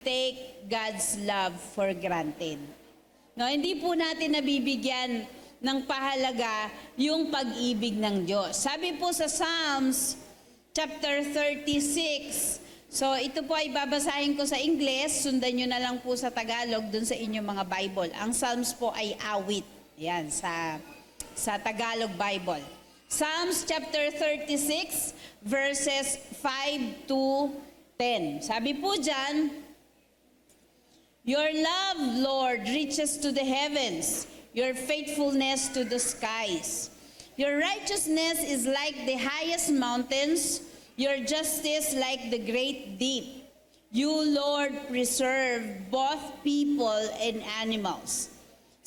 take God's love for granted. No, hindi po natin nabibigyan ng pahalaga yung pag-ibig ng Diyos. Sabi po sa Psalms chapter 36, so ito po ay babasahin ko sa Ingles, sundan nyo na lang po sa Tagalog dun sa inyong mga Bible. Ang Psalms po ay awit. Yan, sa Tagalog Bible. Psalms chapter 36, verses 5 to 10. Sabi po dyan, Your love, Lord, reaches to the heavens, your faithfulness to the skies. Your righteousness is like the highest mountains, your justice like the great deep. You, Lord, preserve both people and animals.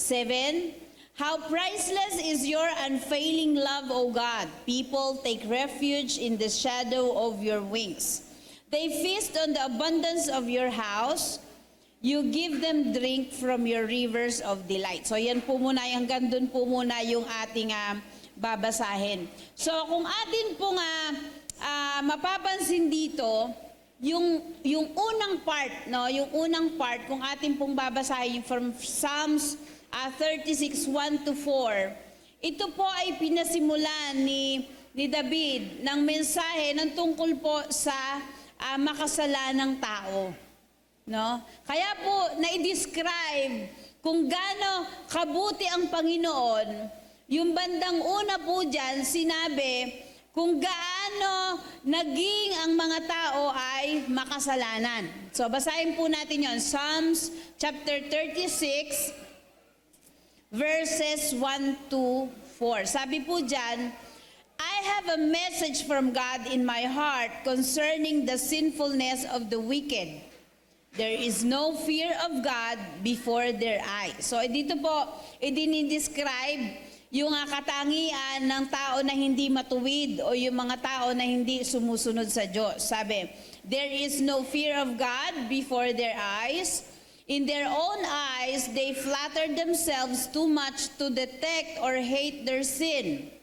7. How priceless is your unfailing love, O God. People take refuge in the shadow of your wings. They feast on the abundance of your house. You give them drink from your rivers of delight. So yan po muna, hanggang dun po muna yung ating babasahin. So kung atin po mapapansin dito, yung unang part, no, yung unang part, kung atin pong babasahin from Psalms 36, 1 to 4, ito po ay pinasimulan ni David ng mensahe ng tungkol po sa makasalanang tao. No? Kaya po na-describe kung gaano kabuti ang Panginoon. Yung bandang una po dyan, sinabi kung gaano naging ang mga tao ay makasalanan. So basahin po natin yon, Psalms chapter 36, verses 1 to 4. Sabi po dyan, I have a message from God in my heart concerning the sinfulness of the wicked. There is no fear of God before their eyes. So dito po, idinidescribe yung katangian ng tao na hindi matuwid o yung mga tao na hindi sumusunod sa Diyos. Sabi, there is no fear of God before their eyes. In their own eyes, they flatter themselves too much to detect or hate their sin.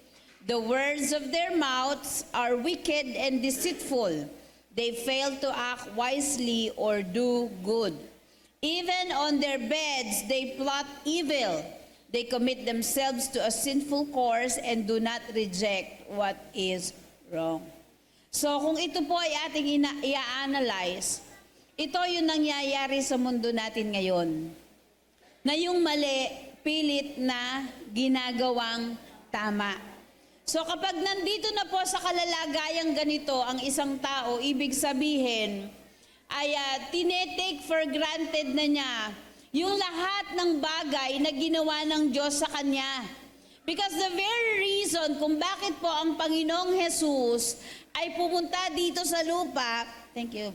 The words of their mouths are wicked and deceitful. They fail to act wisely or do good. Even on their beds, they plot evil. They commit themselves to a sinful course and do not reject what is wrong. So kung ito po ay ating i-analyze, ito yung nangyayari sa mundo natin ngayon. Na yung mali, pilit na ginagawang tama. So kapag nandito na po sa kalalagayang ganito ang isang tao, ibig sabihin ay tinetake for granted na niya yung lahat ng bagay na ginawa ng Diyos sa kanya. Because the very reason kung bakit po ang Panginoong Jesus ay pumunta dito sa lupa, thank you,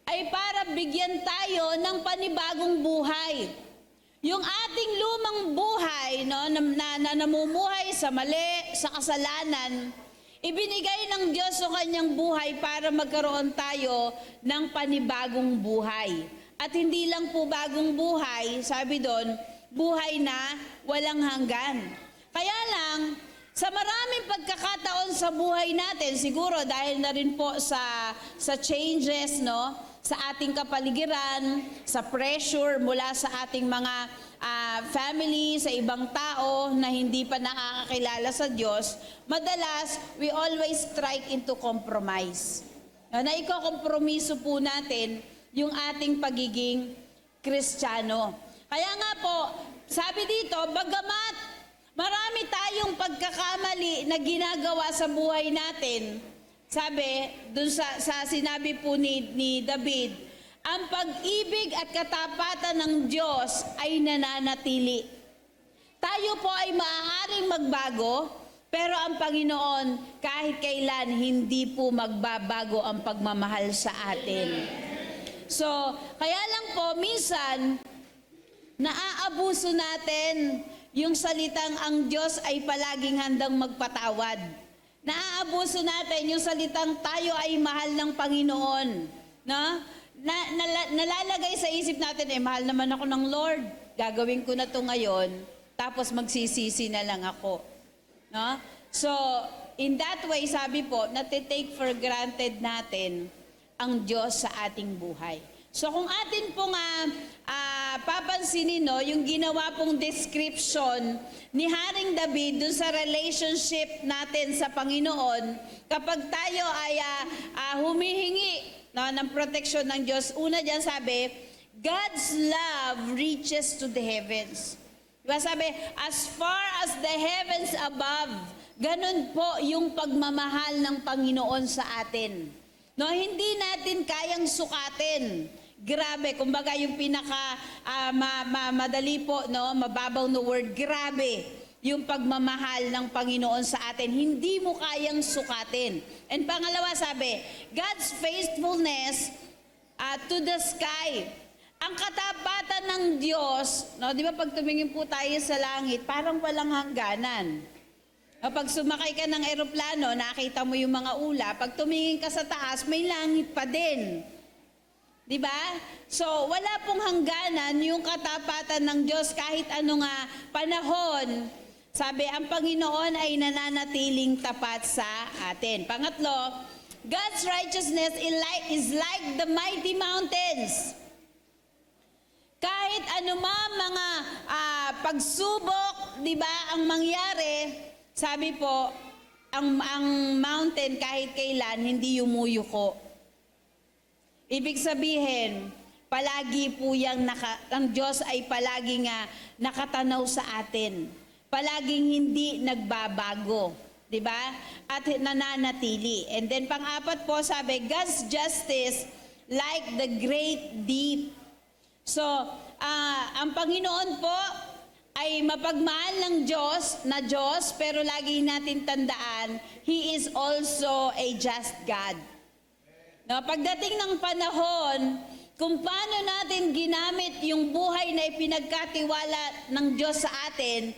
ay para bigyan tayo ng panibagong buhay. Yung ating lumang buhay, no, na namumuhay sa mali, sa kasalanan, ibinigay ng Diyos sa kanyang buhay para magkaroon tayo ng panibagong buhay. At hindi lang po bagong buhay, sabi doon, buhay na walang hanggan. Kaya lang, sa maraming pagkakataon sa buhay natin, siguro dahil na rin po sa changes, no, sa ating kapaligiran, sa pressure mula sa ating mga family, sa ibang tao na hindi pa nakakakilala sa Diyos, madalas, we always strike into compromise. Na ikokompromiso po natin yung ating pagiging Kristiyano. Kaya nga po, sabi dito, bagamat marami tayong pagkakamali na ginagawa sa buhay natin, sabi, dun sa sinabi po ni David, ang pag-ibig at katapatan ng Diyos ay nananatili. Tayo po ay maaaring magbago, pero ang Panginoon kahit kailan hindi po magbabago ang pagmamahal sa atin. So, kaya lang po, minsan, naaabuso natin yung salitang ang Diyos ay palaging handang magpatawad. Naaabuso natin yung salitang tayo ay mahal ng Panginoon. No? Nalalagay sa isip natin, mahal naman ako ng Lord. Gagawin ko na to ngayon, tapos magsisisi na lang ako. No? So, in that way, sabi po, natitake for granted natin ang Diyos sa ating buhay. So kung atin pong papansinin, no, yung ginawa pong description ni Haring David dun sa relationship natin sa Panginoon, kapag tayo ay humihingi, no, ng proteksyon ng Diyos, una dyan sabi, God's love reaches to the heavens. Diba sabi, as far as the heavens above, ganun po yung pagmamahal ng Panginoon sa atin. No, hindi natin kayang sukatin. Grabe, kumbaga yung pinaka madali po, no, mababaw na word, grabe yung pagmamahal ng Panginoon sa atin. Hindi mo kayang sukatin. And pangalawa sabi, God's faithfulness to the sky. Ang katapatan ng Diyos, no, di ba pag tumingin po tayo sa langit, parang walang hangganan. Pag sumakay ka ng eroplano, nakita mo yung mga ulap, pag tumingin ka sa taas, may langit pa din. Di ba? So, wala pong hangganan yung katapatan ng Diyos kahit anong panahon. Sabi, ang Panginoon ay nananatiling tapat sa atin. Pangatlo, God's righteousness is like the mighty mountains. Kahit anumang mga pagsubok, di ba, ang mangyari, sabi po, ang mountain kahit kailan hindi yumuyuko. Ibig sabihin, palagi po ang Diyos ay palaging nakatanaw sa atin. Palaging hindi nagbabago. Di ba? At nananatili. And then pang-apat po sabi, God's justice like the great deep. So, ang Panginoon po ay mapagmahal ng Diyos, pero lagi natin tandaan, He is also a just God. No, pagdating ng panahon, kung paano natin ginamit yung buhay na ipinagkatiwala ng Diyos sa atin,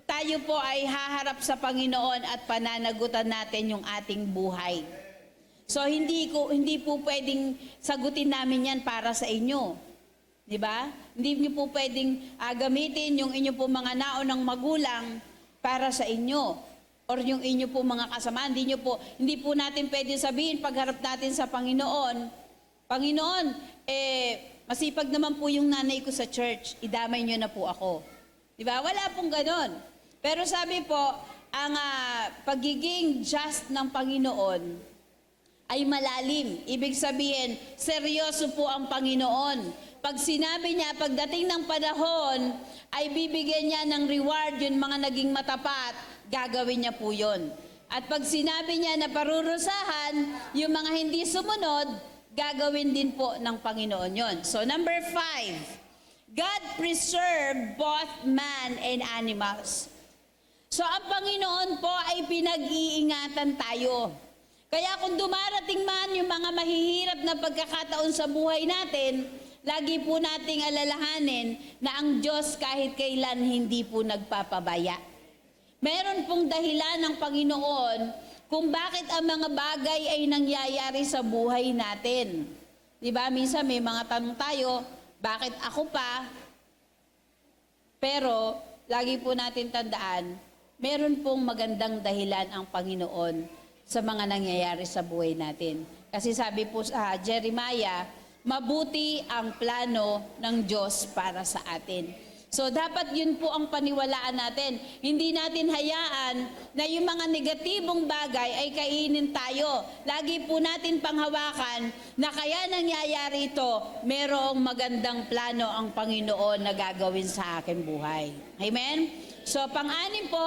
tayo po ay haharap sa Panginoon at pananagutan natin yung ating buhay. So hindi po pwedeng sagutin namin yan para sa inyo. Di ba? Hindi niyo po pwedeng gamitin yung inyo po mga naunang magulang para sa inyo. Or yung inyo po mga kasamaan, hindi po natin pwede sabihin pagharap natin sa Panginoon, Panginoon, masipag naman po yung nanay ko sa church, idamay nyo na po ako. Diba? Wala pong ganon. Pero sabi po, ang pagiging just ng Panginoon ay malalim. Ibig sabihin, seryoso po ang Panginoon. Pag sinabi niya, pagdating ng panahon, ay bibigyan niya ng reward yung mga naging matapat, gagawin niya po yun. At pag sinabi niya na parurusahan, yung mga hindi sumunod, gagawin din po ng Panginoon yon. So number 5, God preserved both man and animals. So ang Panginoon po ay pinag-iingatan tayo. Kaya kung dumarating man yung mga mahihirap na pagkakataon sa buhay natin, lagi po nating alalahanin na ang Diyos kahit kailan hindi po nagpapabaya. Meron pong dahilan ng Panginoon kung bakit ang mga bagay ay nangyayari sa buhay natin. Diba? Minsan may mga tanong tayo, bakit ako pa? Pero lagi po natin tandaan, meron pong magandang dahilan ang Panginoon sa mga nangyayari sa buhay natin. Kasi sabi po sa Jeremiah, mabuti ang plano ng Diyos para sa atin. So dapat yun po ang paniwalaan natin. Hindi natin hayaan na yung mga negatibong bagay ay kainin tayo. Lagi po natin panghawakan na kaya nangyayari ito, merong magandang plano ang Panginoon na gagawin sa aking buhay. Amen? So pang-anim po,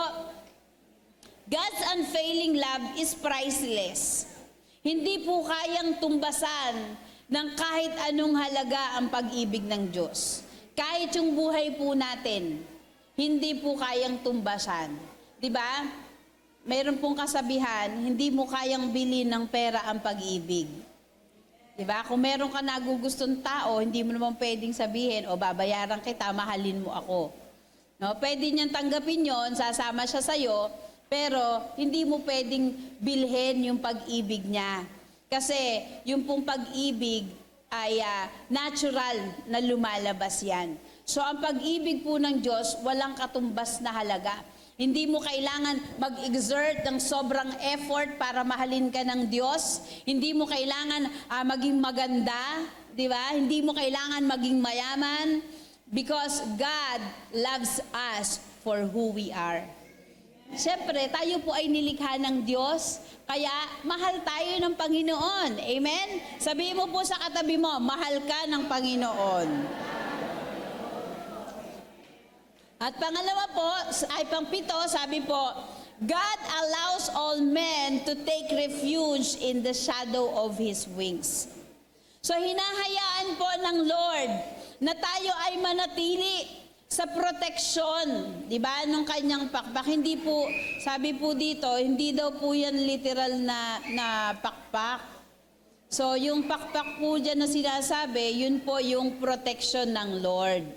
God's unfailing love is priceless. Hindi po kayang tumbasan ng kahit anong halaga ang pag-ibig ng Diyos. Kahit yung buhay po natin, hindi po kayang tumbasan. Diba? Mayroon pong kasabihan, hindi mo kayang bilhin ng pera ang pag-ibig. Diba? Kung meron ka nagugustong tao, hindi mo naman pwedeng sabihin, o babayaran kita, mahalin mo ako. No? Pwede niyang tanggapin yon, sasama siya sa'yo, pero hindi mo pwedeng bilhin yung pag-ibig niya. Kasi yung pong pag-ibig ay natural na lumalabas yan. So ang pag-ibig po ng Diyos, walang katumbas na halaga. Hindi mo kailangan mag-exert ng sobrang effort para mahalin ka ng Diyos. Hindi mo kailangan maging maganda, di ba? Hindi mo kailangan maging mayaman because God loves us for who we are. Siyempre, tayo po ay nilikha ng Diyos, kaya mahal tayo ng Panginoon. Amen? Sabihin mo po sa katabi mo, mahal ka ng Panginoon. At pangalawa po, ay pangpito, sabi po, God allows all men to take refuge in the shadow of His wings. So hinahayaan po ng Lord na tayo ay manatili sa proteksyon, di ba, nung kanyang pakpak. Hindi po, sabi po dito, hindi daw po yan literal na pakpak. So yung pakpak po dyan na sinasabi, yun po yung protection ng Lord.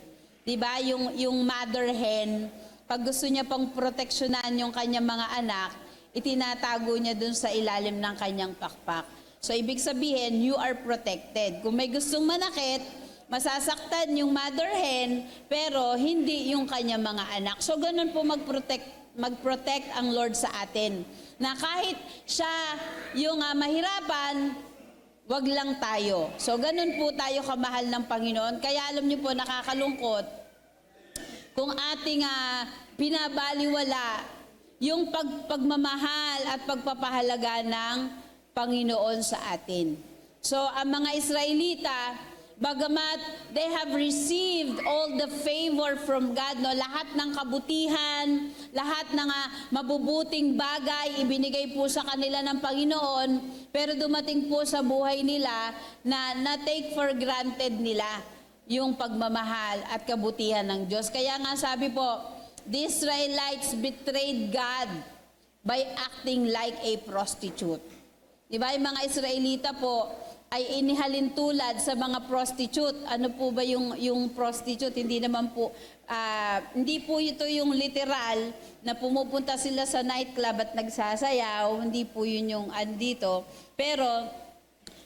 Di ba, yung mother hen, pag gusto niya pang proteksyonan yung kanyang mga anak, itinatago niya dun sa ilalim ng kanyang pakpak. So ibig sabihin, you are protected. Kung may gustong manakit, masasaktan yung mother hen, pero hindi yung kanyang mga anak. So ganun po mag-protect ang Lord sa atin. Na kahit siya yung mahirapan, wag lang tayo. So ganun po tayo kamahal ng Panginoon. Kaya alam niyo po, nakakalungkot kung ating pinabaliwala yung pagmamahal at pagpapahalaga ng Panginoon sa atin. So ang mga Israelita, bagamat they have received all the favor from God, no, lahat ng kabutihan, lahat ng mabubuting bagay ibinigay po sa kanila ng Panginoon, pero dumating po sa buhay nila na take for granted nila yung pagmamahal at kabutihan ng Diyos. Kaya nga sabi po, the Israelites betrayed God by acting like a prostitute. Diba, yung mga Israelita po ay inihalin tulad sa mga prostitute. Ano po ba yung prostitute? Hindi naman po, hindi po ito yung literal na pumupunta sila sa nightclub at nagsasayaw. Hindi po yun yung andito. Pero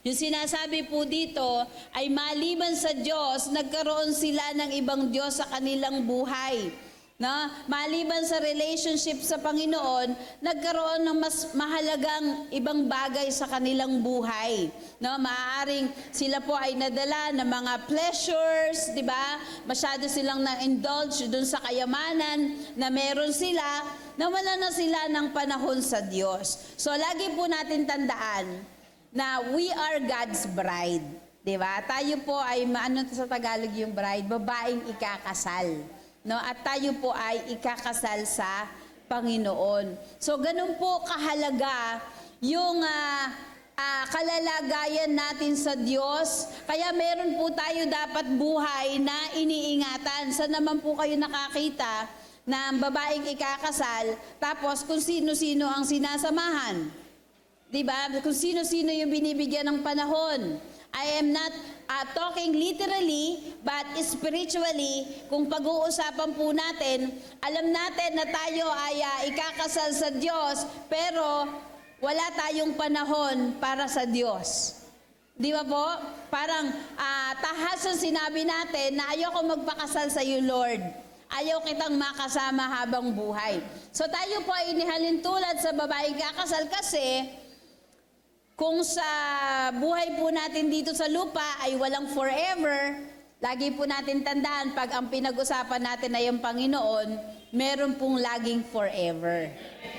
yung sinasabi po dito ay maliban sa Diyos, nagkaroon sila ng ibang Diyos sa kanilang buhay. No? Maliban sa relationship sa Panginoon, nagkaroon ng mas mahalagang ibang bagay sa kanilang buhay. No? Maaaring sila po ay nadala ng mga pleasures, di ba? Masyado silang na-indulge dun sa kayamanan na meron sila, nawala na sila ng panahon sa Diyos. So lagi po natin tandaan na we are God's bride. Di ba? Tayo po ay, ano sa Tagalog yung bride? Babaeng ikakasal. No, at tayo po ay ikakasal sa Panginoon. So ganun po kahalaga yung kalalagayan natin sa Diyos. Kaya meron po tayo dapat buhay na iniingatan. Saan naman po kayo nakakita na ang babaeng ikakasal, tapos kung sino-sino ang sinasamahan? Diba? Kung sino-sino yung binibigyan ng panahon. I am not talking literally, but spiritually, kung pag-uusapan po natin, alam natin na tayo ay ikakasal sa Diyos, pero wala tayong panahon para sa Diyos. Di ba po? Parang tahasan sinabi natin na ayoko magpakasal sa iyo, Lord. Ayaw kitang makasama habang buhay. So tayo po ay inihalin tulad sa babaeng kakasal kasi kung sa buhay po natin dito sa lupa ay walang forever, lagi po natin tandaan, pag ang pinag-usapan natin ay ang Panginoon, meron pong laging forever.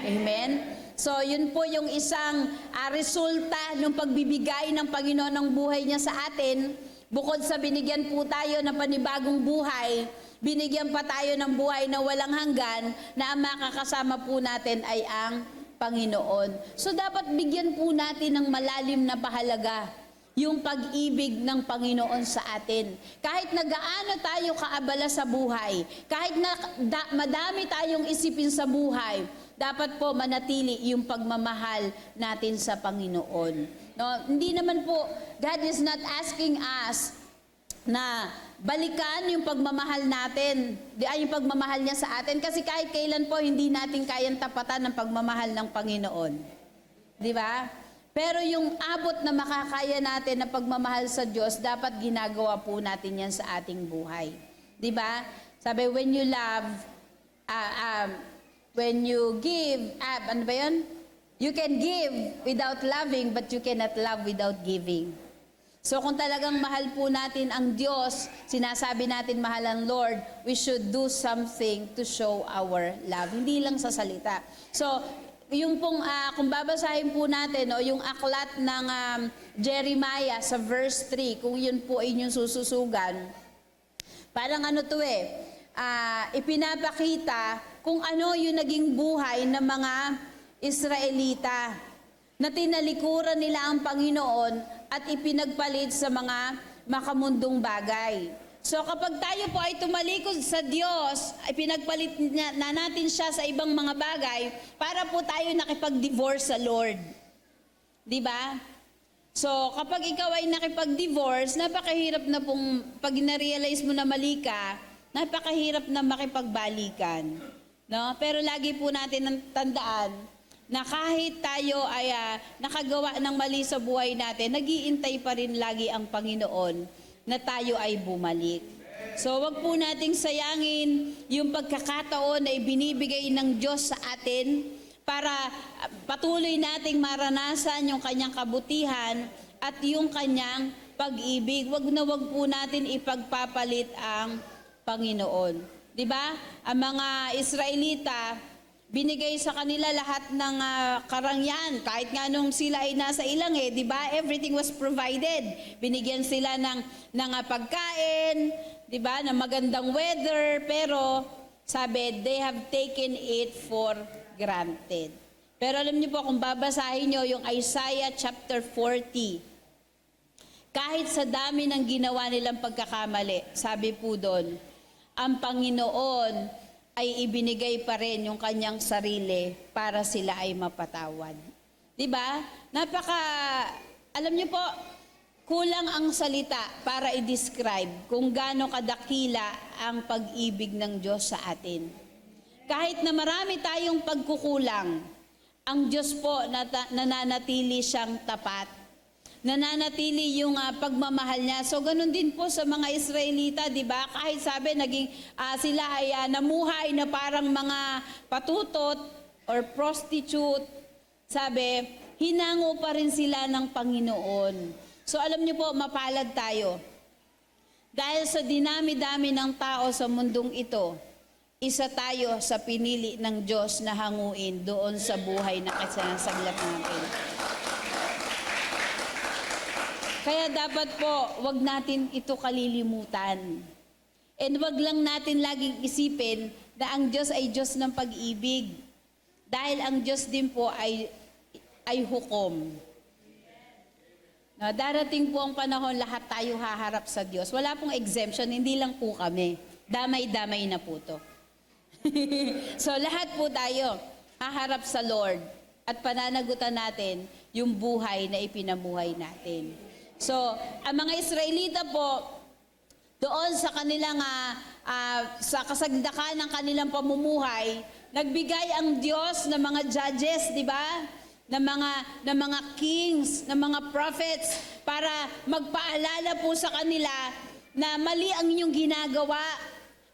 Amen? So, yun po yung isang resulta ng pagbibigay ng Panginoon ng buhay niya sa atin. Bukod sa binigyan po tayo ng panibagong buhay, binigyan pa tayo ng buhay na walang hanggan, na ang makakasama po natin ay ang Panginoon. So dapat bigyan po natin ng malalim na pahalaga yung pag-ibig ng Panginoon sa atin. Kahit na gaano tayo kaabala sa buhay, kahit na madami tayong isipin sa buhay, dapat po manatili yung pagmamahal natin sa Panginoon. No, hindi naman po, God is not asking us na balikan yung pagmamahal natin, yung pagmamahal niya sa atin, kasi kahit kailan po hindi natin kayang tapatan ng pagmamahal ng Panginoon. Di ba? Pero yung abot na makakaya natin na pagmamahal sa Diyos, dapat ginagawa po natin yan sa ating buhay. Di ba? Sabi, when you love, when you give, ano ba yun? You can give without loving, but you cannot love without giving. So kung talagang mahal po natin ang Diyos, sinasabi natin mahal ang Lord, we should do something to show our love. Hindi lang sa salita. So, yung pong, kung babasahin po natin, yung aklat ng Jeremiah sa verse 3, kung yun po ay inyong sususugan, parang ipinapakita kung ano yung naging buhay ng mga Israelita na tinalikuran nila ang Panginoon at ipinagpalit sa mga makamundong bagay. So kapag tayo po ay tumalikod sa Diyos, ay pinagpalit na natin siya sa ibang mga bagay para po tayo nakipag-divorce sa Lord. Di ba? So kapag ikaw ay nakipag-divorce, napakahirap na pong, pag na-realize mo na mali ka, napakahirap na makipagbalikan. No? Pero lagi po natin ang tandaan na kahit tayo ay nakagawa ng mali sa buhay natin, nag-iintay pa rin lagi ang Panginoon na tayo ay bumalik. So wag po nating sayangin yung pagkakataon na ibinibigay ng Diyos sa atin para patuloy nating maranasan yung kanyang kabutihan at yung kanyang pag-ibig. Wag na wag po natin ipagpapalit ang Panginoon. 'Di ba? Ang mga Israelita, binigay sa kanila lahat ng karangyan. Kahit nga nung sila ay nasa ilang di ba? Everything was provided. Binigyan sila ng pagkain, di ba? Ng magandang weather, pero sabi, they have taken it for granted. Pero alam niyo po, kung babasahin niyo yung Isaiah chapter 40, kahit sa dami ng ginawa nilang pagkakamali, sabi po doon, ang Panginoon ay ibinigay pa rin yung kanyang sarili para sila ay mapatawad. 'Di ba? Alam niyo po, kulang ang salita para i-describe kung gaano kadakila ang pag-ibig ng Diyos sa atin. Kahit na marami tayong pagkukulang, ang Diyos po nananatili siyang tapat. Nananatili yung pagmamahal niya. So ganun din po sa mga Israelita, di ba? Kahit sabi sila ay namuhay na parang mga patutot or prostitute, sabi, hinango pa rin sila ng Panginoon. So alam niyo po, mapalad tayo. Dahil sa dinami-dami ng tao sa mundong ito, isa tayo sa pinili ng Diyos na hanguin doon sa buhay na kasinasaglat natin. Kaya dapat po, wag natin ito kalilimutan. And wag lang natin laging isipin na ang Diyos ay Diyos ng pag-ibig. Dahil ang Diyos din po ay hukom. Darating po ang panahon, lahat tayo haharap sa Diyos. Wala pong exemption, hindi lang po kami. Damay-damay na po to. So lahat po tayo haharap sa Lord at pananagutan natin yung buhay na ipinamuhay natin. So, ang mga Israelita po, doon sa kanilang, sa kasagdakan ng kanilang pamumuhay, nagbigay ang Diyos ng mga judges, di ba? Ng mga kings, ng mga prophets, para magpaalala po sa kanila na mali ang inyong ginagawa.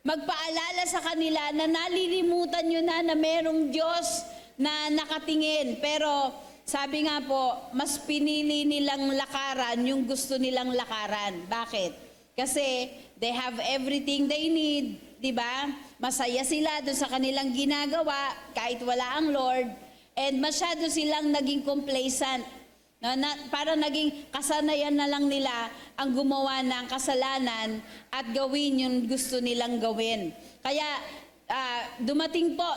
Magpaalala sa kanila na nalilimutan nyo na merong Diyos na nakatingin. Pero, sabi nga po, mas pinili nilang lakaran yung gusto nilang lakaran. Bakit? Kasi they have everything they need, di ba? Masaya sila doon sa kanilang ginagawa kahit wala ang Lord. And masyado silang naging complacent. Para naging kasanayan na lang nila ang gumawa ng kasalanan at gawin yung gusto nilang gawin. Kaya dumating po,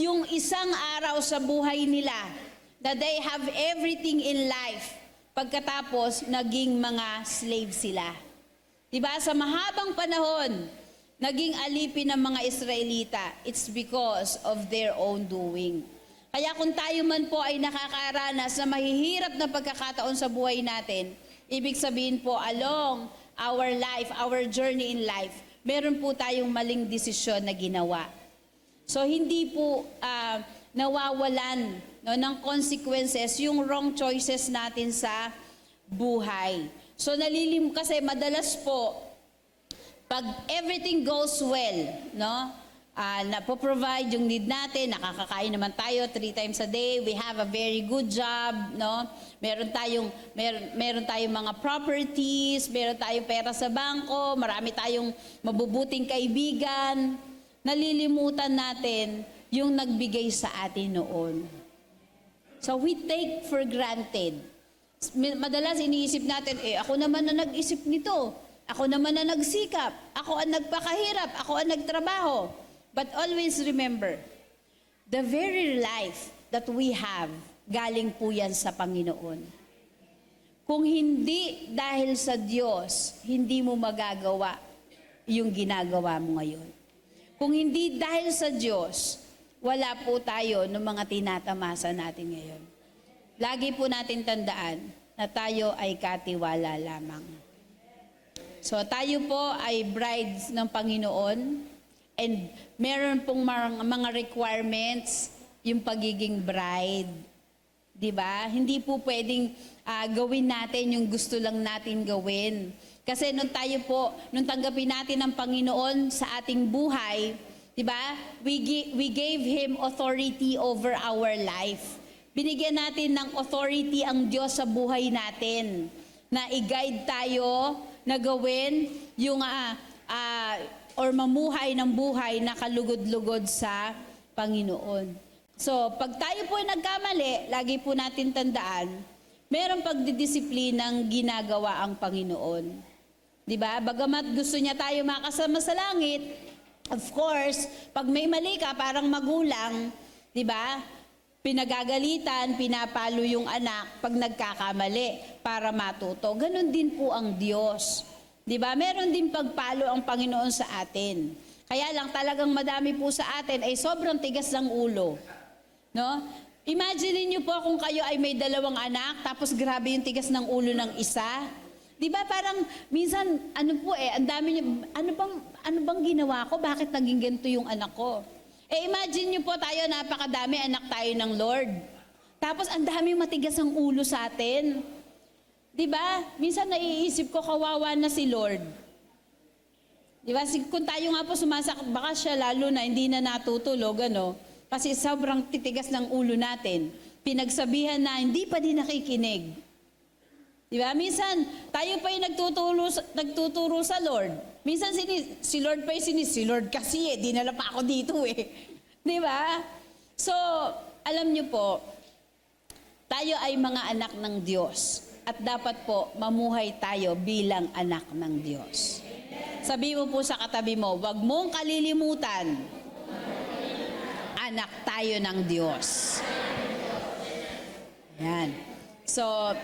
yung isang araw sa buhay nila, that they have everything in life. Pagkatapos, naging mga slave sila. Diba? Sa mahabang panahon, naging alipin ng mga Israelita. It's because of their own doing. Kaya kung tayo man po ay nakakaranas na mahihirap na pagkakataon sa buhay natin, ibig sabihin po, along our life, our journey in life, meron po tayong maling desisyon na ginawa. So, hindi po nawawalan ng consequences yung wrong choices natin sa buhay. So kasi madalas po pag everything goes well, napoprovide yung need natin, nakakakain naman tayo 3 times a day, we have a very good job, no? Meron tayong mga properties, meron tayong pera sa bangko, marami tayong mabubuting kaibigan. Nalilimutan natin yung nagbigay sa atin noon. So we take for granted. Madalas iniisip natin, ako naman na nag-isip nito, ako naman na nagsikap, ako ang nagpakahirap, ako ang nagtrabaho. But always remember, the very life that we have, galing po yan sa Panginoon. Kung hindi dahil sa Diyos, hindi mo magagawa yung ginagawa mo ngayon. Kung hindi dahil sa Diyos, wala po tayo ng mga tinatamasa natin ngayon. Lagi po natin tandaan na tayo ay katiwala lamang. So tayo po ay brides ng Panginoon. And meron pong mga requirements yung pagiging bride. Diba? Hindi po pwedeng gawin natin yung gusto lang natin gawin. Kasi nung tanggapin natin ang Panginoon sa ating buhay, diba? We gave Him authority over our life. Binigyan natin ng authority ang Diyos sa buhay natin. Na i-guide tayo na gawin yung or mamuhay ng buhay na kalugod-lugod sa Panginoon. So, pag tayo po ay nagkamali, lagi po natin tandaan, merong pagdidisiplinang ginagawa ang Panginoon. Diba? Bagamat gusto niya tayo makasama sa langit, of course, pag may mali ka, parang magulang, diba? Pinagagalitan, pinapalo yung anak pag nagkakamali para matuto. Ganon din po ang Diyos. Diba? Meron din pagpalo ang Panginoon sa atin. Kaya lang talagang madami po sa atin ay sobrang tigas ng ulo. No? Imagine niyo po kung kayo ay may 2 anak, tapos grabe yung tigas ng ulo ng isa. Diba parang minsan, ang dami niyo, ano bang ginawa ko? Bakit naging ganito yung anak ko? Imagine niyo po tayo, napakadami anak tayo ng Lord. Tapos ang daming matigas ang ulo sa atin. Diba? Minsan naiisip ko, kawawa na si Lord. Diba? Kung tayo nga po baka siya lalo na hindi na natutulog, kasi sobrang titigas ng ulo natin. Pinagsabihan na hindi pa din nakikinig. Diba? Minsan, tayo pa yung nagtuturo sa Lord. Minsan si Lord pa yung si Lord kasi dinala pa ako dito Diba? So, alam niyo po, tayo ay mga anak ng Diyos. At dapat po, mamuhay tayo bilang anak ng Diyos. Sabi mo po sa katabi mo, wag mong kalilimutan, anak tayo ng Diyos. Yan. So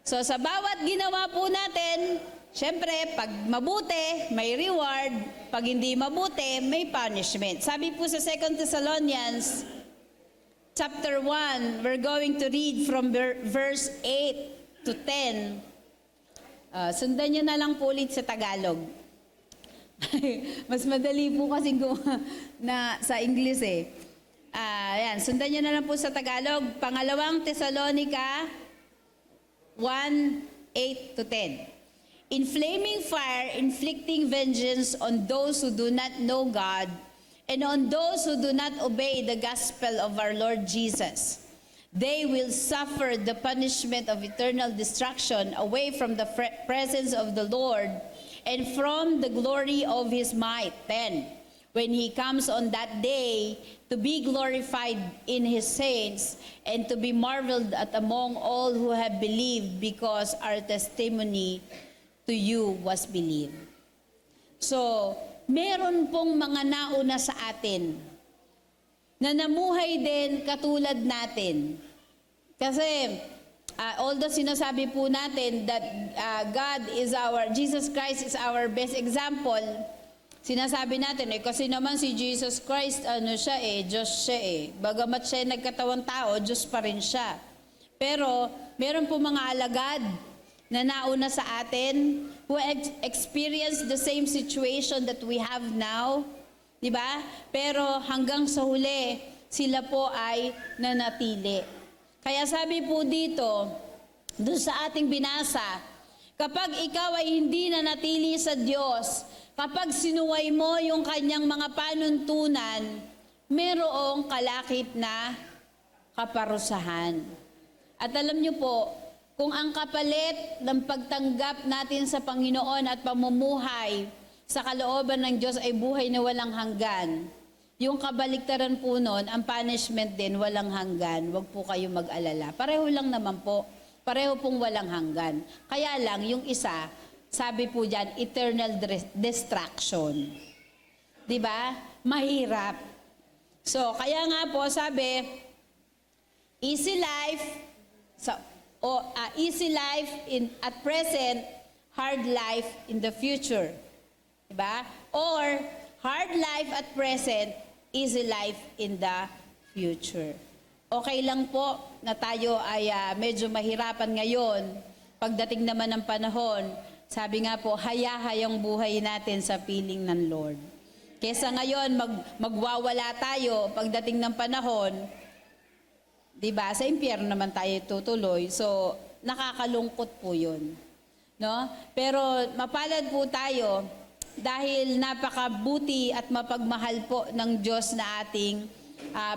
sa bawat ginawa po natin, syempre, pag mabuti, may reward. Pag hindi mabuti, may punishment. Sabi po sa 2 Thessalonians, Chapter 1, we're going to read from verse 8 to 10. Sundan nyo na lang po ulit sa Tagalog. Mas madali po kasi na sa English Ayan, sundan nyo na lang po sa Tagalog. Pangalawang Thessalonica 1, 8 to 10. In flaming fire, inflicting vengeance on those who do not know God, and on those who do not obey the gospel of our Lord Jesus. They will suffer the punishment of eternal destruction away from the presence of the Lord and from the glory of His might. Then, when He comes on that day to be glorified in His saints and to be marveled at among all who have believed, because our testimony to you was believed. So, meron pong mga nauna sa atin na namuhay din katulad natin. Kasi although sinasabi po natin that Jesus Christ is our best example, sinasabi natin kasi naman si Jesus Christ, Diyos siya Bagamat siya nagkatawang tao, Diyos pa rin siya. Pero meron po mga alagad na nauna sa atin, who experienced the same situation that we have now, di ba? Pero hanggang sa huli, sila po ay nanatili. Kaya sabi po dito, doon sa ating binasa, kapag ikaw ay hindi nanatili sa Diyos, Kapag sinuway mo yung kanyang mga panuntunan, merong kalakip na kaparusahan. At alam niyo po, kung ang kapalit ng pagtanggap natin sa Panginoon at pamumuhay sa kalooban ng Diyos ay buhay na walang hanggan, yung kabaliktaran po nun, ang punishment din walang hanggan. Huwag po kayo mag-alala. Pareho lang naman po. Pareho pong walang hanggan. Kaya lang, yung isa, sabi po dyan, eternal destruction. Diba? Mahirap. So, kaya nga po, sabi, easy life, easy life at present, hard life in the future. Diba? Or, hard life at present, easy life in the future. Okay lang po na tayo ay medyo mahirapan ngayon. Pagdating naman ng panahon, sabi nga po, hayahayang buhay natin sa piling ng Lord. Kesa ngayon, magwawala tayo pagdating ng panahon, di ba? Sa impyerno naman tayo tutuloy. So, nakakalungkot po yun. No? Pero mapalad po tayo dahil napakabuti at mapagmahal po ng Diyos na ating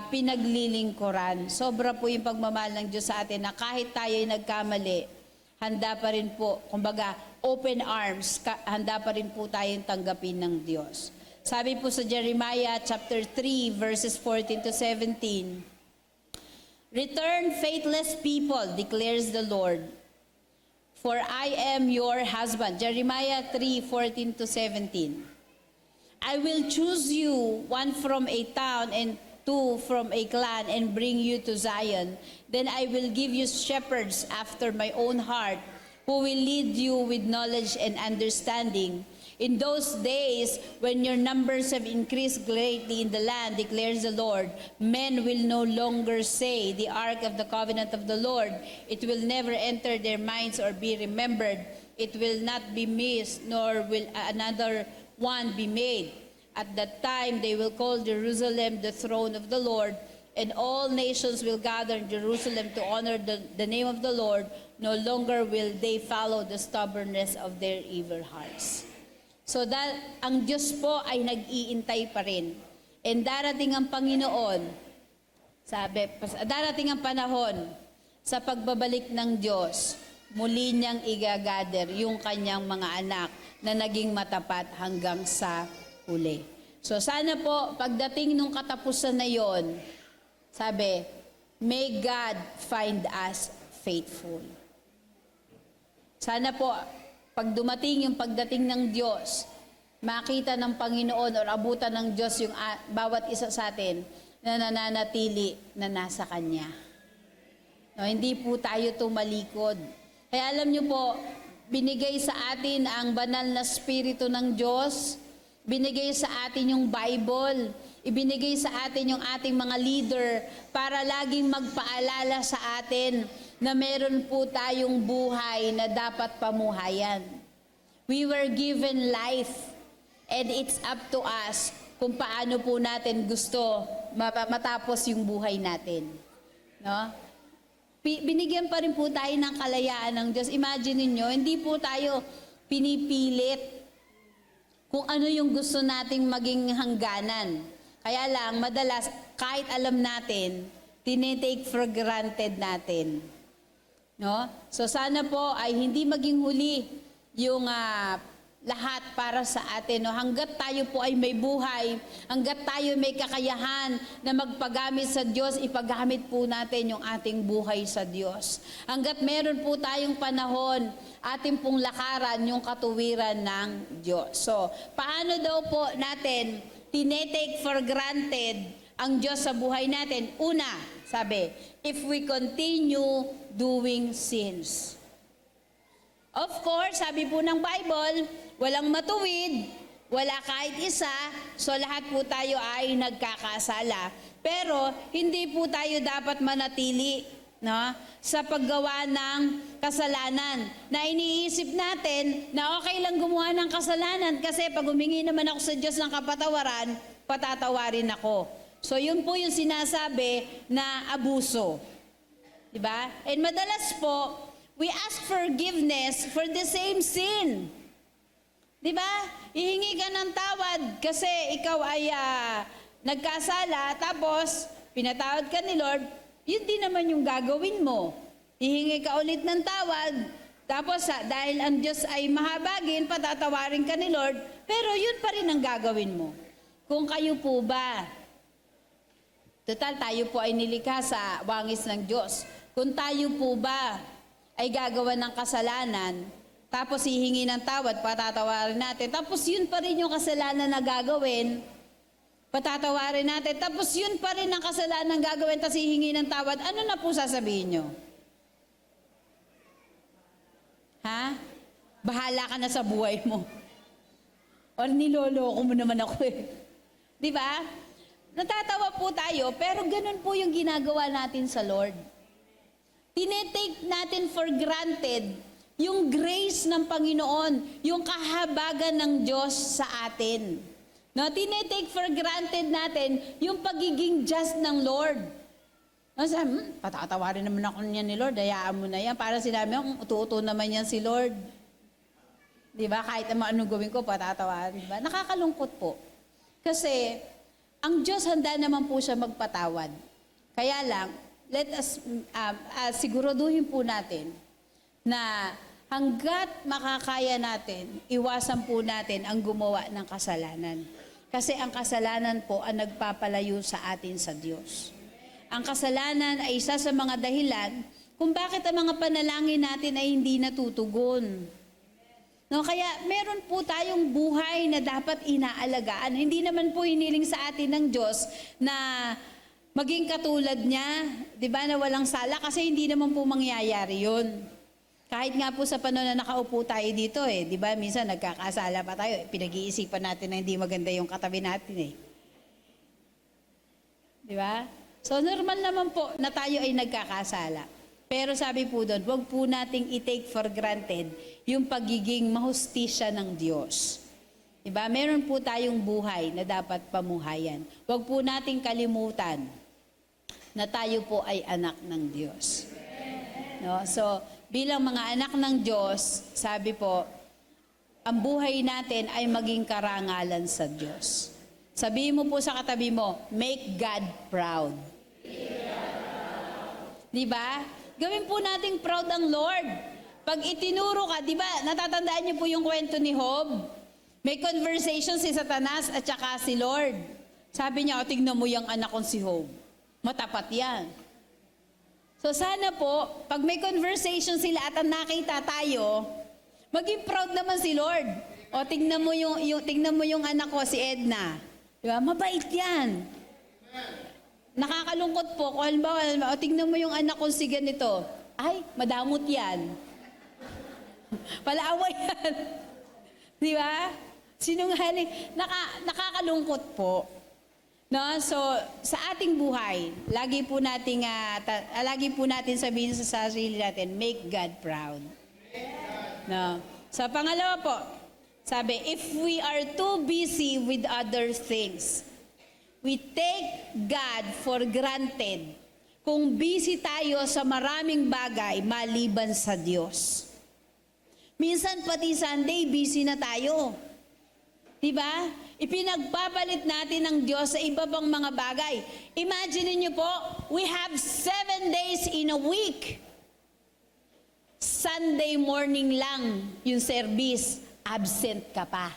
pinaglilingkuran. Sobra po yung pagmamahal ng Diyos sa atin na kahit tayo ay nagkamali, handa pa rin po, kumbaga, open arms, handa pa rin po tayong tanggapin ng Diyos. Sabi po sa Jeremiah chapter 3 verses 14 to 17, "Return, faithless people, declares the Lord, for I am your husband." Jeremiah 3:14 to 17. "I will choose you, one from a town and two from a clan, and bring you to Zion. Then I will give you shepherds after my own heart, who will lead you with knowledge and understanding. In those days, when your numbers have increased greatly in the land, declares the Lord, men will no longer say, 'The ark of the covenant of the Lord.' It will never enter their minds or be remembered. It will not be missed, nor will another one be made. At that time, they will call Jerusalem the throne of the Lord, and all nations will gather in Jerusalem to honor the name of the Lord. No longer will they follow the stubbornness of their evil hearts." So ang Diyos po ay nag-iintay pa rin. And darating ang Panginoon, darating ang panahon sa pagbabalik ng Diyos, muli niyang igagather yung kanyang mga anak na naging matapat hanggang sa huli. So sana po, pagdating nung katapusan na yon, sabi, may God find us faithful. Sana po, pag dumating yung pagdating ng Diyos, makita ng Panginoon o abutan ng Diyos yung bawat isa sa atin na nananatili na nasa Kanya. No, hindi po tayo tumalikod. Kaya alam niyo po, binigay sa atin ang banal na Espiritu ng Diyos, binigay sa atin yung Bible, ibinigay sa atin yung ating mga leader para laging magpaalala sa atin na meron po tayong buhay na dapat pamuhayan. We were given life, and it's up to us kung paano po natin gusto matapos yung buhay natin. No? Binigyan pa rin po tayo ng kalayaan ng Diyos. Imagine niyo, hindi po tayo pinipilit kung ano yung gusto nating maging hangganan. Kaya lang, madalas, kahit alam natin, tinitake for granted natin. No? So sana po ay hindi maging huli yung lahat para sa atin. No? Hanggat tayo po ay may buhay, hanggat tayo may kakayahan na magpagamit sa Diyos, ipagamit po natin yung ating buhay sa Diyos. Hanggat meron po tayong panahon, ating pong lakaran yung katuwiran ng Diyos. So, paano daw po natin tinetake for granted ang Diyos sa buhay natin? Una, sabi, if we continue doing sins. Of course, sabi po ng Bible, walang matuwid, wala kahit isa, so lahat po tayo ay nagkakasala. Pero hindi po tayo dapat manatili, no, sa paggawa ng kasalanan na iniisip natin na okay lang gumawa ng kasalanan kasi pag humingi naman ako sa Diyos ng kapatawaran, patatawarin ako. So yun po yung sinasabi na abuso. Diba? And madalas po, we ask forgiveness for the same sin. Di ba? Hihingi ka ng tawad kasi ikaw ay nagkasala, tapos pinatawad ka ni Lord, yun din naman yung gagawin mo. Hihingi ka ulit ng tawad, tapos dahil ang Diyos ay mahabagin, patatawarin ka ni Lord, pero yun pa rin ang gagawin mo. Kung kayo po ba, total tayo po ay nilikha sa wangis ng Diyos. Kung tayo po ba ay gagawa ng kasalanan, tapos hihingi ng tawad, patatawarin natin, tapos yun pa rin yung kasalanan na gagawin, patatawarin natin, tapos yun pa rin ang kasalanan gagawin, tapos hihingi ng tawad, ano na po sasabihin nyo? Ha? Bahala ka na sa buhay mo. O niloloko mo naman ako eh. Di ba? Natatawa po tayo, pero ganun po yung ginagawa natin sa Lord. Tinetake natin for granted yung grace ng Panginoon, yung kahabagan ng Diyos sa atin. No, tinetake for granted natin yung pagiging just ng Lord. No, sabi, patatawarin naman ako niya ni Lord, hayaan mo na yan. Para sinabi mo, uto-uto naman yan si Lord. Di ba? Kahit anong gawin ko, patatawarin. Diba? Nakakalungkot po. Kasi, ang Diyos handa naman po siya magpatawad. Kaya lang, let us, siguraduhin po natin na hanggat makakaya natin, iwasan po natin ang gumawa ng kasalanan. Kasi ang kasalanan po ang nagpapalayo sa atin sa Diyos. Ang kasalanan ay isa sa mga dahilan kung bakit ang mga panalangin natin ay hindi natutugon. No, kaya meron po tayong buhay na dapat inaalagaan. Hindi naman po hiniling sa atin ng Diyos na maging katulad niya, 'di ba, na walang sala, kasi hindi naman po mangyayari 'yon. Kahit nga po sa panahon na nakaupo tayo dito 'di ba, minsan nagkakasala pa tayo, pinag-iisipan natin na hindi maganda yung katabi natin 'Di ba? So normal naman po na tayo ay nagkakasala. Pero sabi po doon, huwag po nating i-take for granted yung pagiging mahustisya ng Diyos. Diba? Meron po tayong buhay na dapat pamuhayan. Huwag po nating kalimutan na tayo po ay anak ng Diyos. No? So, bilang mga anak ng Diyos, sabi po, ang buhay natin ay maging karangalan sa Diyos. Sabihin mo po sa katabi mo, make God proud. Diba? Gawin po nating proud ang Lord. Pag itinuro ka, di ba, natatandaan niyo po yung kwento ni Job? May conversation si Satanas at saka si Lord. Sabi niya, tignan mo yung anak kong si Job. Matapat yan. So sana po, pag may conversation sila at ang nakita tayo, maging proud naman si Lord. O tignan mo yung anak ko, si Edna. Di ba? Mabait yan. Nakakalungkot po, kung halimbawa, tignan mo yung anak kong si ganito. Ay, madamot yan. Palaaway yan. Di ba? Sinungaling. Nakakalungkot po. No? So, sa ating buhay, lagi po natin sabihin sa sarili natin, make God proud. No? Sa pangalawa po, sabi, if we are too busy with other things, we take God for granted kung busy tayo sa maraming bagay maliban sa Diyos. Minsan pati Sunday, busy na tayo. Diba? Ipinagpapalit natin ng Diyos sa iba pang mga bagay. Imagine niyo po, we have 7 days in a week. Sunday morning lang yung service, absent ka pa.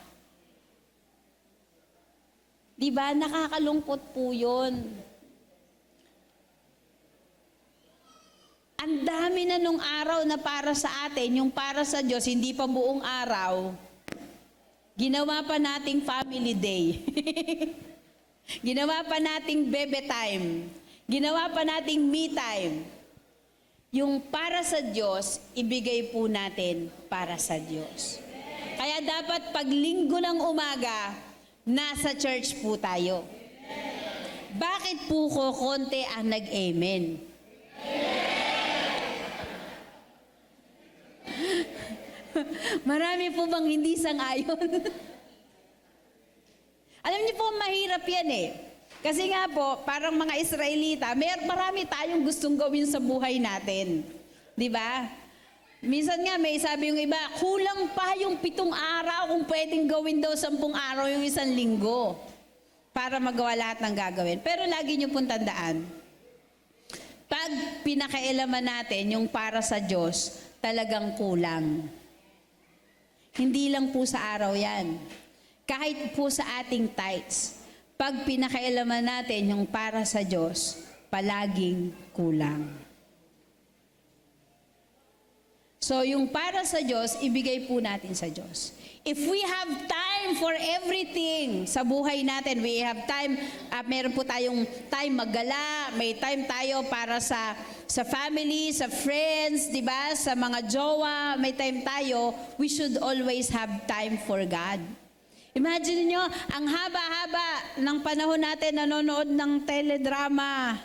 Diba? Nakakalungkot po yun. Ang dami na nung araw na para sa atin, yung para sa Diyos, hindi pa buong araw, ginawa pa nating family day. Ginawa pa nating bebe time. Ginawa pa nating me time. Yung para sa Diyos, ibigay po natin para sa Diyos. Kaya dapat pag linggo ng umaga, nasa church po tayo. Bakit po ko konti ang nag-amen? Marami po bang hindi sang-ayon? Alam niyo po, mahirap yan eh. Kasi nga po, parang mga Israelita, marami tayong gustong gawin sa buhay natin. Di ba? Minsan nga may sabi yung iba, kulang pa yung 7 araw kung pwedeng gawin daw 10 araw yung 1 linggo para magawa lahat ng gagawin. Pero lagi niyo pong tandaan, pag pinakailaman natin yung para sa Diyos, talagang kulang. Hindi lang po sa araw yan. Kahit po sa ating tithes, pag pinakailaman natin yung para sa Diyos, palaging kulang. So, yung para sa Diyos, ibigay po natin sa Diyos. If we have time for everything sa buhay natin, we have time, meron po tayong time maggala, may time tayo para sa family, sa friends, di ba? Sa mga jowa, may time tayo, we should always have time for God. Imagine niyo, ang haba-haba ng panahon natin nanonood ng teledrama,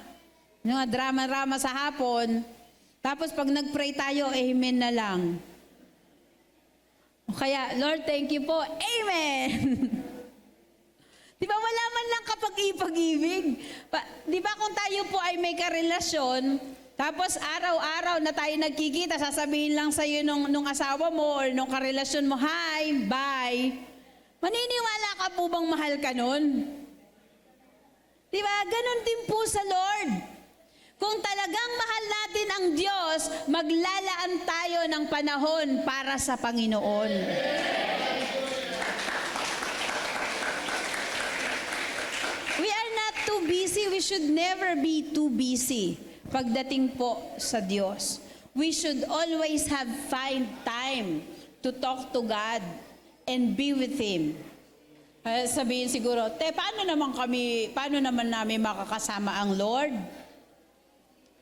mga drama-drama sa hapon. Tapos pag nag-pray tayo, amen na lang. Kaya, Lord, thank you po. Amen! Di ba wala man lang kapag-ibig? Di ba kung tayo po ay may karelasyon, tapos araw-araw na tayo nagkikita, sasabihin lang sa'yo nung asawa mo or nung karelasyon mo, hi, bye. Maniniwala ka po bang mahal ka nun? Di ba? Ganon din po sa Lord. Kung talagang mahal natin ang Diyos, maglalaan tayo ng panahon para sa Panginoon. We are not too busy. We should never be too busy pagdating po sa Diyos. We should always find time to talk to God and be with Him. Sabihin siguro, paano naman namin makakasama ang Lord?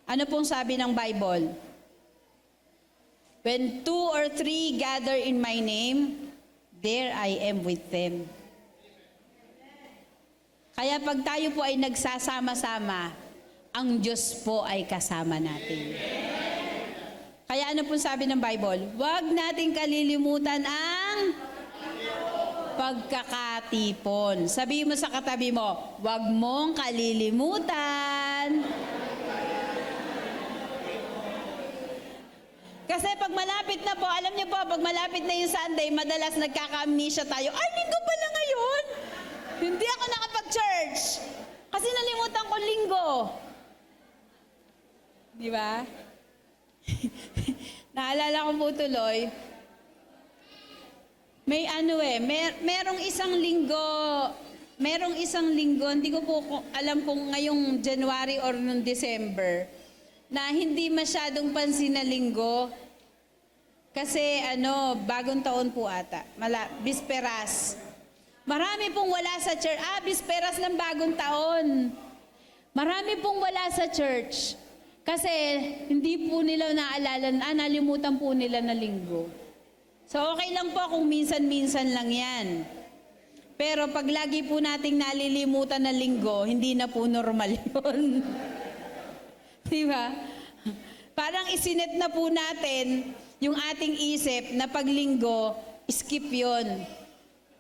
Ano pong sabi ng Bible? When 2 or 3 gather in my name, there I am with them. Kaya pag tayo po ay nagsasama-sama, ang Diyos po ay kasama natin. Kaya ano pong sabi ng Bible? Huwag nating kalilimutan ang pagkakatipon. Sabihin mo sa katabi mo, huwag mong kalilimutan. Kasi pag malapit na po, alam niyo po, pag malapit na yung Sunday, madalas nagkaka-amnesia tayo. Ay, linggo pala ngayon. Hindi ako nakapag-church. Kasi nalimutan ko linggo. Di ba? Naalala ko po tuloy, may merong isang linggo, hindi ko po alam kung ngayong January or noong December, na hindi masyadong pansin na linggo. Kasi bagong taon po ata. Bisperas. Marami pong wala sa church. Bisperas ng bagong taon. Marami pong wala sa church. Kasi hindi po nila naalala, nalimutan po nila na linggo. So okay lang po kung minsan-minsan lang yan. Pero pag lagi po nating nalilimutan na linggo, hindi na po normal yun. Di ba? Parang isinet na po natin yung ating isip na pag linggo, skip yun.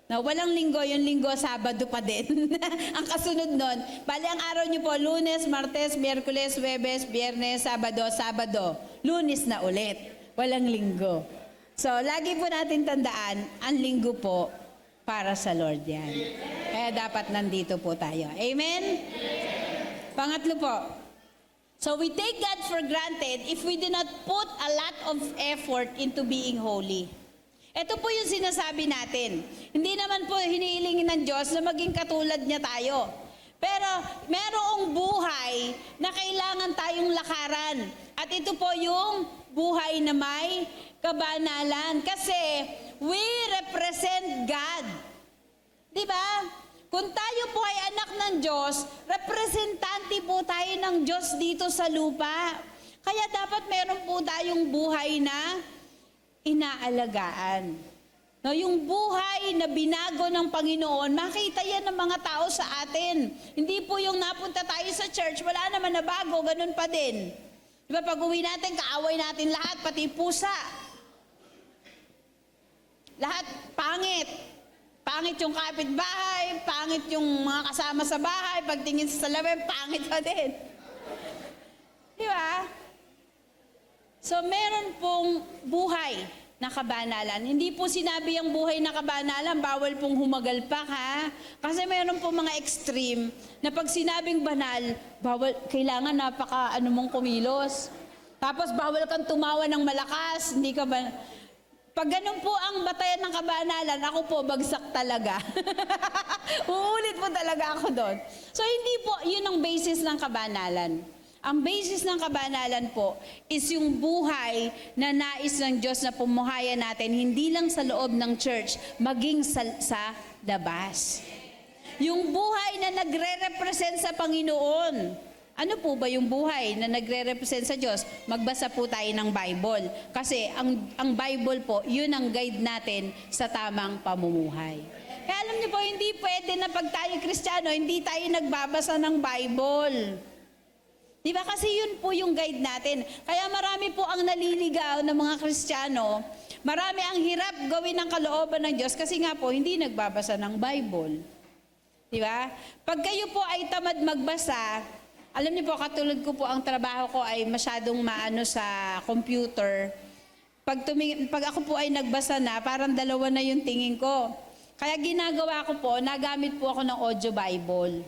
Na walang linggo, yung linggo, Sabado pa din. Ang kasunod nun, bali ang araw nyo po, Lunes, Martes, Miyerkules, Huwebes, Biyernes, Sabado. Lunes na ulit. Walang linggo. So, lagi po natin tandaan, ang linggo po, para sa Lord yan. Kaya dapat nandito po tayo. Amen? Pangatlo po, so we take God for granted if we do not put a lot of effort into being holy. Ito po yung sinasabi natin. Hindi naman po hinihilingin ng Diyos na maging katulad niya tayo. Pero merong buhay na kailangan tayong lakaran. At ito po yung buhay na may kabanalan. Kasi we represent God. Diba? Kung tayo po ay anak ng Diyos, representante po tayo ng Diyos dito sa lupa. Kaya dapat meron po tayong buhay na inaalagaan. No, yung buhay na binago ng Panginoon, makita yan ng mga tao sa atin. Hindi po yung napunta tayo sa church, wala naman na bago, ganun pa din. Diba, pag uwi natin, kaaway natin lahat, pati pusa. Lahat pangit. Pangit yung kapitbahay, pangit yung mga kasama sa bahay, pagtingin sa salamin, pangit pa din. Di ba? So meron pong buhay na kabanalan. Hindi po sinabi ang buhay na kabanalan, bawal pong humagalpak ha. Kasi meron po mga extreme na pag sinabing banal, bawal, kailangan mong kumilos. Tapos bawal kang tumawa ng malakas, hindi ka ba... Pag ganun po ang batayan ng kabanalan, ako po bagsak talaga. Uulit po talaga ako doon. So hindi po, yun ang basis ng kabanalan. Ang basis ng kabanalan po is yung buhay na nais ng Diyos na pumuhayan natin, hindi lang sa loob ng church, maging sa labas. Yung buhay na nagre-represent sa Panginoon. Ano po ba yung buhay na nagre-represent sa Diyos? Magbasa po tayo ng Bible. Kasi ang Bible po, yun ang guide natin sa tamang pamumuhay. Kaya alam niyo po, hindi pwede na pag tayo Kristiyano, hindi tayo nagbabasa ng Bible. Di ba? Kasi yun po yung guide natin. Kaya marami po ang naliligaw ng mga Kristiyano. Marami ang hirap gawin ng kalooban ng Diyos kasi nga po, hindi nagbabasa ng Bible. Di ba? Pag kayo po ay tamad magbasa, alam niyo po, katulad ko po, ang trabaho ko ay masyadong maano sa computer. Pag ako po ay nagbasa na, parang dalawa na yung tingin ko. Kaya ginagawa ko po, nagamit po ako ng audio Bible.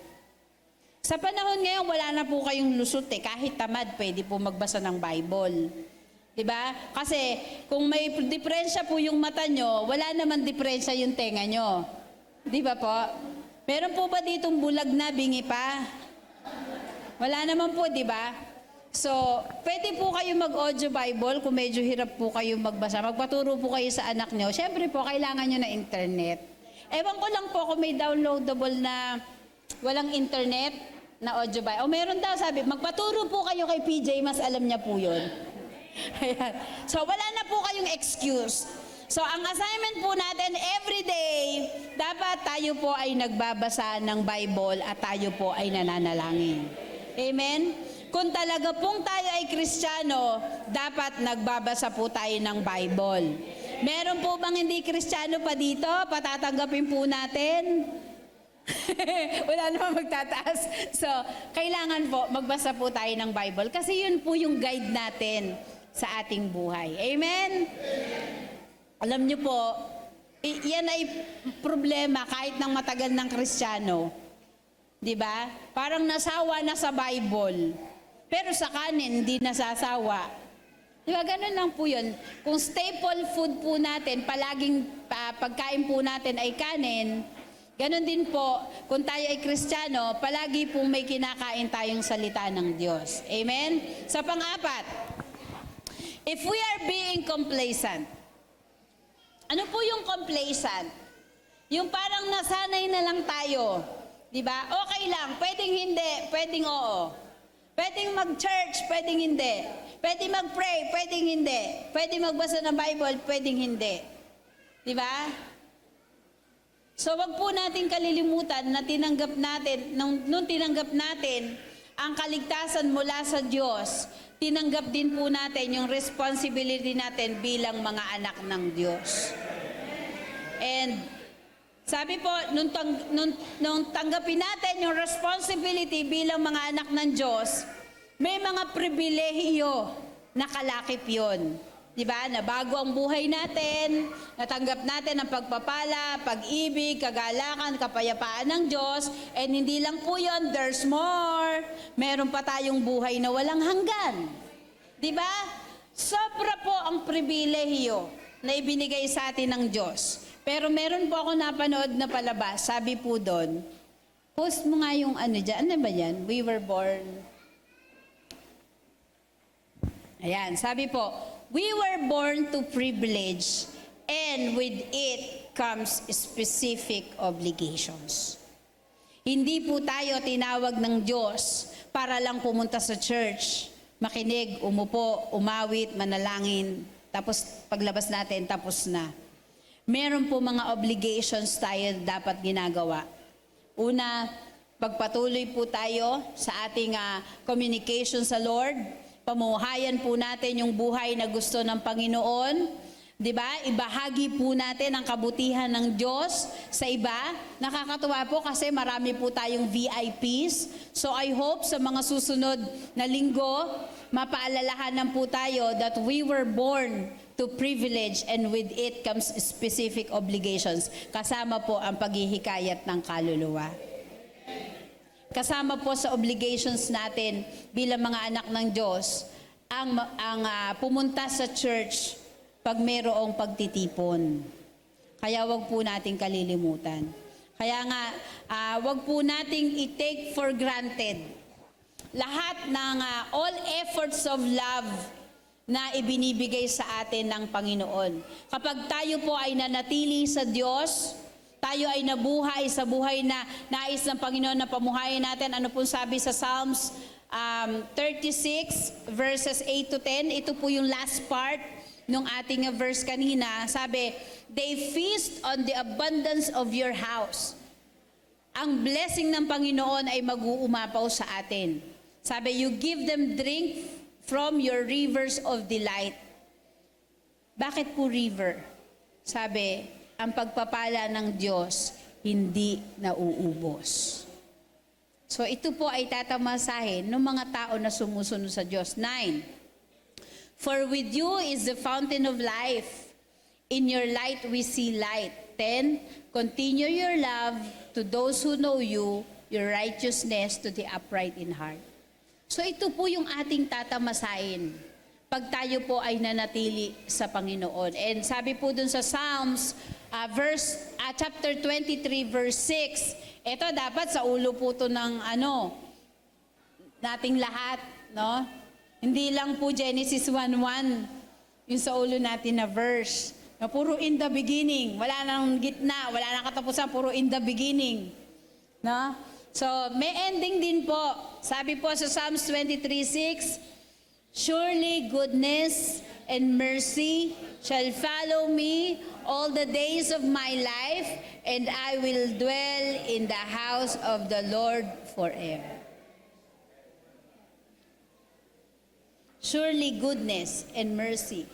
Sa panahon ngayon, wala na po kayong lusot eh. Kahit tamad, pwede po magbasa ng Bible. Diba? Kasi kung may diferensya po yung mata nyo, wala naman diferensya yung tenga nyo. Diba po? Meron po ba ditong bulag na, bingi pa? Wala naman po, diba? So, pwede po kayo mag-audio Bible kung medyo hirap po kayo magbasa. Magpaturo po kayo sa anak nyo. Siyempre po, kailangan nyo na internet. Ewan ko lang po kung may downloadable na walang internet na audio Bible. O meron daw, sabi, magpaturo po kayo kay PJ, mas alam niya po yun. Ayan. So, wala na po kayong excuse. So, ang assignment po natin, every day, dapat tayo po ay nagbabasa ng Bible at tayo po ay nananalangin. Amen? Kung talaga pong tayo ay Kristiyano, dapat nagbabasa po tayo ng Bible. Meron po bang hindi Kristiyano pa dito? Patatanggapin po natin? Wala naman magtataas. So, kailangan po magbasa po tayo ng Bible kasi yun po yung guide natin sa ating buhay. Amen? Alam niyo po, yan ay problema kahit ng matagal ng Kristiyano. Diba? Parang nasawa na sa Bible. Pero sa kanin, hindi nasasawa. Diba? Ganun lang po yun. Kung staple food po natin, palaging pagkain po natin ay kanin, ganun din po, kung tayo ay Kristiyano, palagi pong may kinakain tayong salita ng Diyos. Amen? Sa pang-apat, if we are being complacent, ano po yung complacent? Yung parang nasanay na lang tayo. Diba? Okay lang, pwedeng hindi, pwedeng oo. Pwedeng mag-church, pwedeng hindi. Pwedeng mag-pray, pwedeng hindi. Pwedeng magbasa ng Bible, pwedeng hindi. Diba? So wag po natin kalilimutan na tinanggap natin, nung tinanggap natin ang kaligtasan mula sa Diyos, tinanggap din po natin yung responsibility natin bilang mga anak ng Diyos. And sabi po, nung tanggapin natin yung responsibility bilang mga anak ng Diyos, may mga pribilehiyo na kalakip yun. Diba? Na bago ang buhay natin, natanggap natin ang pagpapala, pag-ibig, kagalakan, kapayapaan ng Diyos, and hindi lang po yun, there's more. Meron pa tayong buhay na walang hanggan. Diba? Sobra po ang pribilehiyo na ibinigay sa atin ng Diyos. Pero meron po ako napanood na palabas, sabi po doon, post mo nga yung ano dyan, ano ba yan? We were born. Ayan, sabi po, we were born to privilege and with it comes specific obligations. Hindi po tayo tinawag ng Diyos para lang pumunta sa church, makinig, umupo, umawit, manalangin, tapos paglabas natin, tapos na. Meron po mga obligations tayo dapat ginagawa. Una, pagpatuloy po tayo sa ating communication sa Lord. Pamuhayan po natin yung buhay na gusto ng Panginoon. 'Di ba? Ibahagi po natin ang kabutihan ng Diyos sa iba. Nakakatuwa po kasi marami po tayong VIPs. So I hope sa mga susunod na linggo, mapaalalahanan po tayo that we were born to privilege and with it comes specific obligations. Kasama po ang paghihikayat ng kaluluwa. Kasama po sa obligations natin bilang mga anak ng Diyos ang pumunta sa church pag mayroong pagtitipon. Kaya wag po nating kalilimutan. Kaya nga, wag po nating i-take for granted lahat ng all efforts of love na ibinibigay sa atin ng Panginoon. Kapag tayo po ay nanatili sa Diyos, tayo ay nabuhay sa buhay na nais ng Panginoon na pamuhayin natin. Ano po sabi sa Psalms 36 verses 8 to 10? Ito po yung last part nung ating verse kanina. Sabi, they feast on the abundance of your house. Ang blessing ng Panginoon ay mag-uumapaw sa atin. Sabi, you give them drink from your rivers of delight. Bakit po river? Sabi, ang pagpapala ng Diyos hindi nauubos. So ito po ay tatamasahin ng mga tao na sumusunod sa Diyos. 9. For with you is the fountain of life. In your light we see light. 10. Continue your love to those who know you, your righteousness to the upright in heart. So ito po yung ating tatamasahin pag tayo po ay nanatili sa Panginoon. And sabi po dun sa Psalms, chapter 23, verse 6, ito dapat sa ulo po to ng nating lahat, no? Hindi lang po Genesis 1:1, yung sa ulo natin na verse, na puro in the beginning, wala nang gitna, wala nang katapusan, puro in the beginning. No? So, may ending din po. Sabi po sa Psalms 23:6, surely goodness and mercy shall follow me all the days of my life, and I will dwell in the house of the Lord forever. Surely goodness and mercy,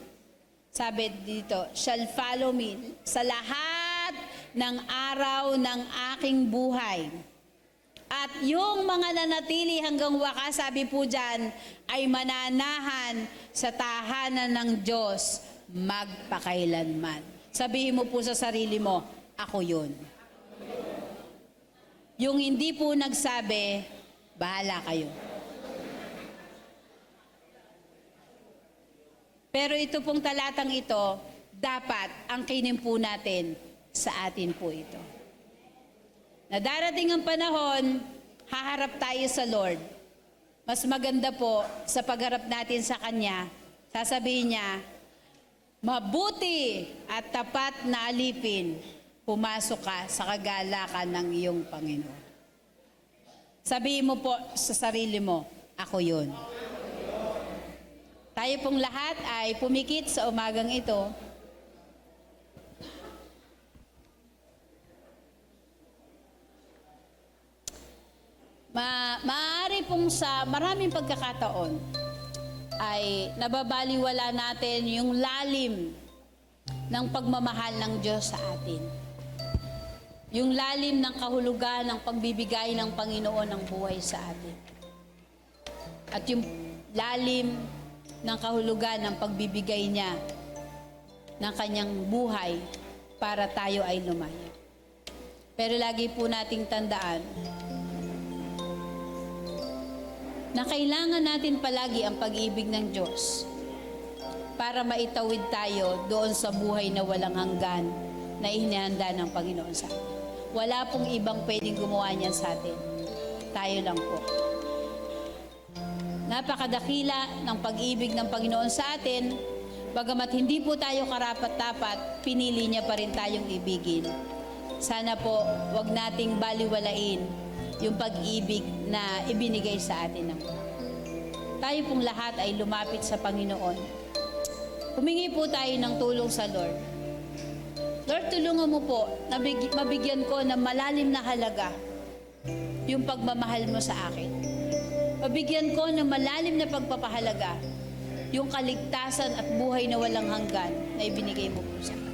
sabi dito, shall follow me sa lahat ng araw ng aking buhay. At yung mga nanatili hanggang wakas, sabi po dyan, ay mananahan sa tahanan ng Diyos magpakailanman. Sabihin mo po sa sarili mo, ako yun. Yung hindi po nagsabi, bahala kayo. Pero ito pong talatang ito, dapat angkinin po natin sa atin po ito. Na darating ang panahon, haharap tayo sa Lord. Mas maganda po sa pagharap natin sa Kanya, sasabihin niya, mabuti at tapat na alipin, pumasok ka sa kagalakan ng iyong Panginoon. Sabihin mo po sa sarili mo, ako yun. Tayo pong lahat ay pumikit sa umagang ito. Maaari pong sa maraming pagkakataon ay nababaliwala natin yung lalim ng pagmamahal ng Diyos sa atin. Yung lalim ng kahulugan ng pagbibigay ng Panginoon ng buhay sa atin. At yung lalim ng kahulugan ng pagbibigay niya ng kanyang buhay para tayo ay lumaya. Pero lagi po nating tandaan na kailangan natin palagi ang pag-ibig ng Diyos para maitawid tayo doon sa buhay na walang hanggan na inihanda ng Panginoon sa atin. Wala pong ibang pwedeng gumawa niyan sa atin. Tayo lang po. Napakadakila ng pag-ibig ng Panginoon sa atin, bagamat hindi po tayo karapat-dapat, pinili niya pa rin tayong ibigin. Sana po, wag nating baliwalain yung pag-ibig na ibinigay sa atin ng tayo pong lahat ay lumapit sa Panginoon. Humingi po tayo ng tulong sa Lord. Lord, tulungan mo po na mabigyan ko ng malalim na halaga yung pagmamahal mo sa akin. Mabigyan ko ng malalim na pagpapahalaga yung kaligtasan at buhay na walang hanggan na ibinigay mo po sa akin.